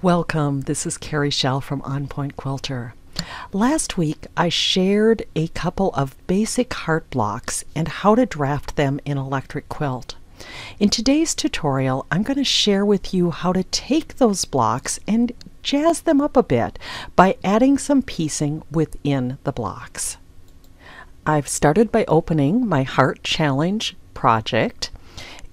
Welcome, this is Carrie Schell from On Point Quilter. Last week I shared a couple of basic heart blocks and how to draft them in Electric Quilt. In today's tutorial I'm going to share with you how to take those blocks and jazz them up a bit by adding some piecing within the blocks. I've started by opening my Heart Challenge project,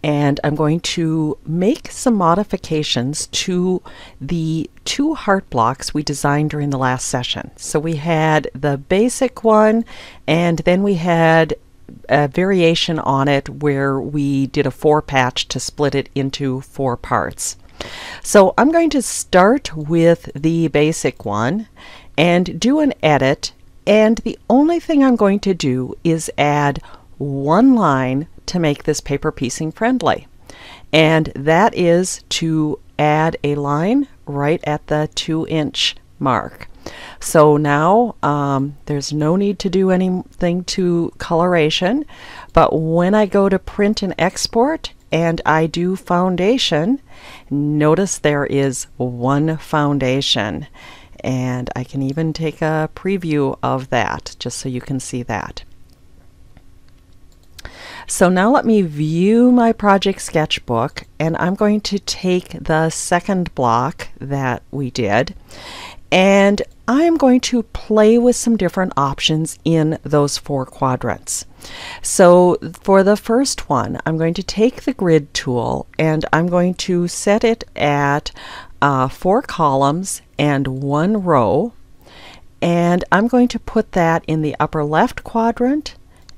and I'm going to make some modifications to the two heart blocks we designed during the last session. So we had the basic one, and then we had a variation on it where we did a 4-patch to split it into 4 parts. So I'm going to start with the basic one and do an edit, and the only thing I'm going to do is add one line to make this paper piecing friendly, and that is to add a line right at the 2-inch mark. So now there's no need to do anything to coloration, but when I go to print and export and I do foundation, notice there is one foundation, and I can even take a preview of that just so you can see that. So now let me view my project sketchbook, and I'm going to take the second block that we did, and I'm going to play with some different options in those 4 quadrants. So for the first one, I'm going to take the grid tool and I'm going to set it at 4 columns and 1 row, and I'm going to put that in the upper left quadrant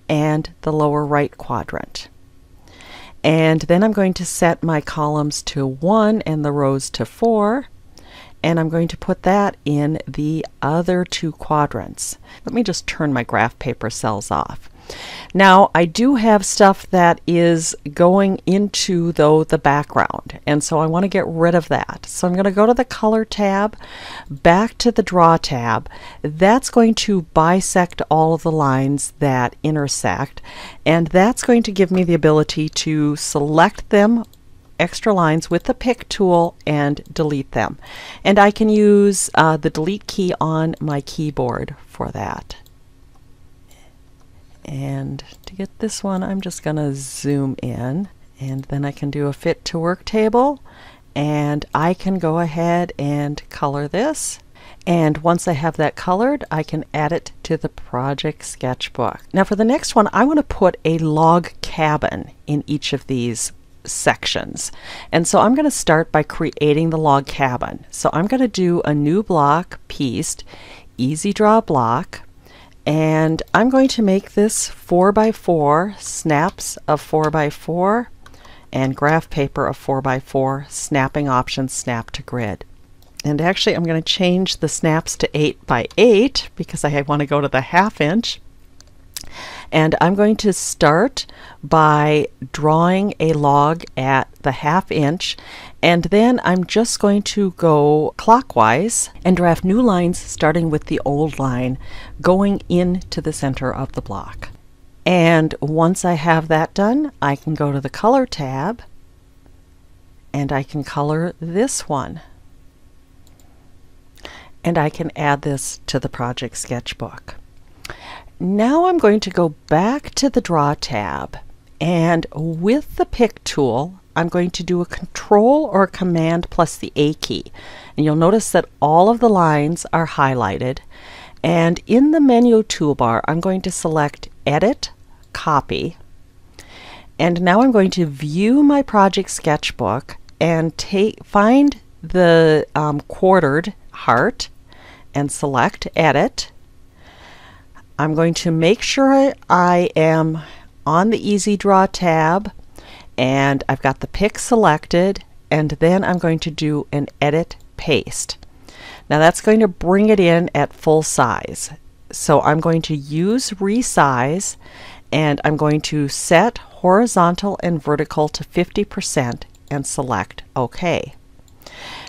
and the lower right quadrant. And then I'm going to set my columns to 1 and the rows to 4, and I'm going to put that in the other 2 quadrants. Let me just turn my graph paper cells off. Now I do have stuff that is going into the background, and so I want to get rid of that. So I'm going to go to the Color tab, back to the Draw tab. That's going to bisect all of the lines that intersect, and that's going to give me the ability to select them extra lines with the pick tool and delete them. And I can use the delete key on my keyboard for that. And to get this one, I'm just going to zoom in, and then I can do a fit to work table, and I can go ahead and color this. And once I have that colored, I can add it to the project sketchbook. Now for the next one, I want to put a log cabin in each of these sections. And so I'm going to start by creating the log cabin. So I'm going to do a new block, pieced, easy draw block, and I'm going to make this 4x4 snaps of 4x4 and graph paper of 4x4, snapping option snap to grid. And actually I'm going to change the snaps to 8x8 because I want to go to the 1/2 inch. And I'm going to start by drawing a log at the 1/2 inch, and then I'm just going to go clockwise and draft new lines starting with the old line going into the center of the block. And once I have that done, I can go to the Color tab and I can color this one. And I can add this to the project sketchbook. Now I'm going to go back to the Draw tab, and with the pick tool I'm going to do a Control or a Command plus the A key, and you'll notice that all of the lines are highlighted, and in the menu toolbar I'm going to select Edit, Copy, and now I'm going to view my project sketchbook and find the quartered heart and select Edit. I'm going to make sure I am on the Easy Draw tab and I've got the pick selected, and then I'm going to do an Edit Paste. Now that's going to bring it in at full size. So I'm going to use Resize, and I'm going to set horizontal and vertical to 50% and select OK.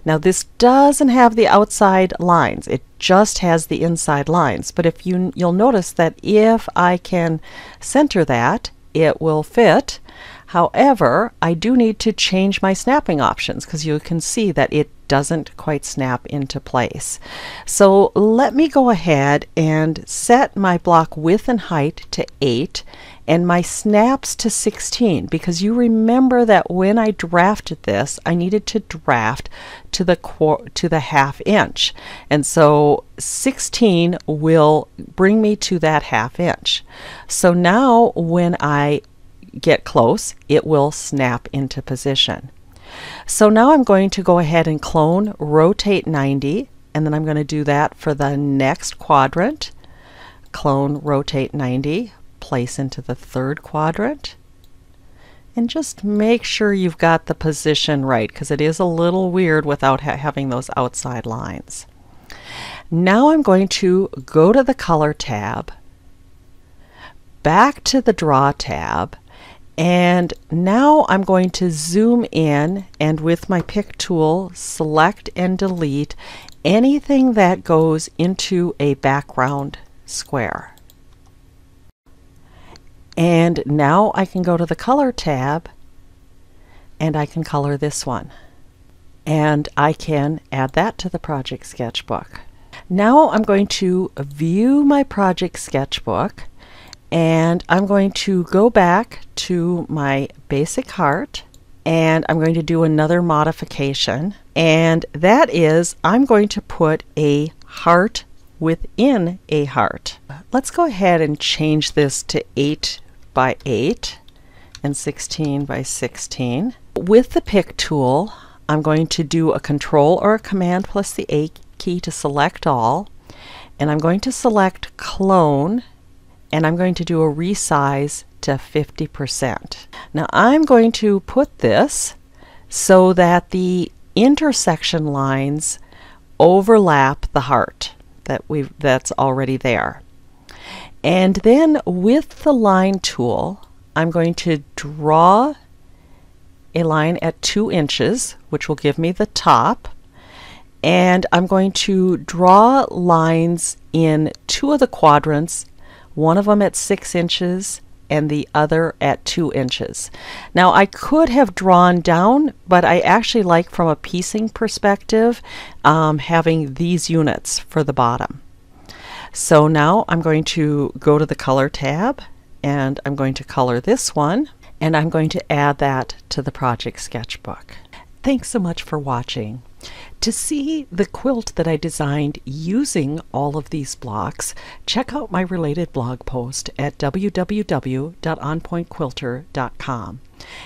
Now this doesn't have the outside lines, it just has the inside lines, but if you'll notice that if I can center that, it will fit. However, I do need to change my snapping options because you can see that it doesn't quite snap into place. So let me go ahead and set my block width and height to 8 and my snaps to 16, because you remember that when I drafted this, I needed to draft to the ½ inch, and so 16 will bring me to that ½ inch. So now when I get close, it will snap into position. So now I'm going to go ahead and clone, rotate 90, and then I'm going to do that for the next quadrant. Clone, rotate 90, place into the third quadrant, and just make sure you've got the position right, because it is a little weird without having those outside lines. Now I'm going to go to the Color tab, back to the Draw tab, and now I'm going to zoom in and with my pick tool select and delete anything that goes into a background square. And now I can go to the Color tab and I can color this one. And I can add that to the project sketchbook. Now I'm going to view my project sketchbook, and I'm going to go back to my basic heart, and I'm going to do another modification, and that is I'm going to put a heart within a heart. Let's go ahead and change this to 8 by 8 and 16 by 16. With the pick tool, I'm going to do a Control or a Command plus the A key to select all, and I'm going to select Clone, and I'm going to do a resize to 50%. Now I'm going to put this so that the intersection lines overlap the heart that's already there. And then with the line tool, I'm going to draw a line at 2 inches, which will give me the top, and I'm going to draw lines in 2 of the quadrants, one of them at 6 inches and the other at 2 inches. Now I could have drawn down, but I actually like, from a piecing perspective, having these units for the bottom. So now I'm going to go to the Color tab, and I'm going to color this one, and I'm going to add that to the project sketchbook. Thanks so much for watching. To see the quilt that I designed using all of these blocks, check out my related blog post at www.onpointquilter.com.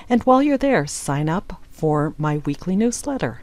And while you're there, sign up for my weekly newsletter.